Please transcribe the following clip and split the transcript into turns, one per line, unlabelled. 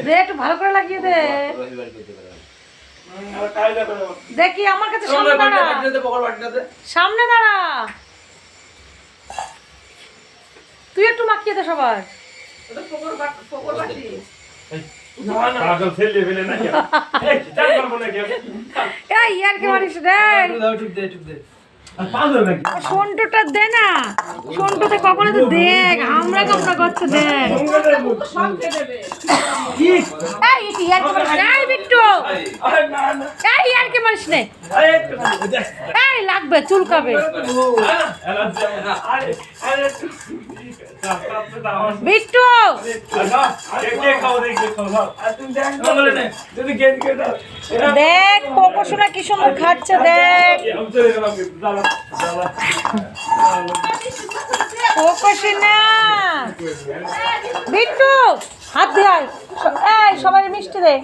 দে একটু ভালো করে লাগিয়ে দে। দেখি আমার কাছে সামনে দাঁড়া, সামনে দাঁড়া, তুই একটু মাখিয়ে দে সবার। সন্টুটা দে না, সন্টুতে কখনো তো দেখ আমরা কামড়া করছে দেখ। লাগবে চুলকাবে। বিট্টু দেখ কোকোসোনা কি সুন্দর খাচ্ছে দেখ। কোকোসোনা বিট্টু হাত দিয়ে সবাই মিষ্টি দে।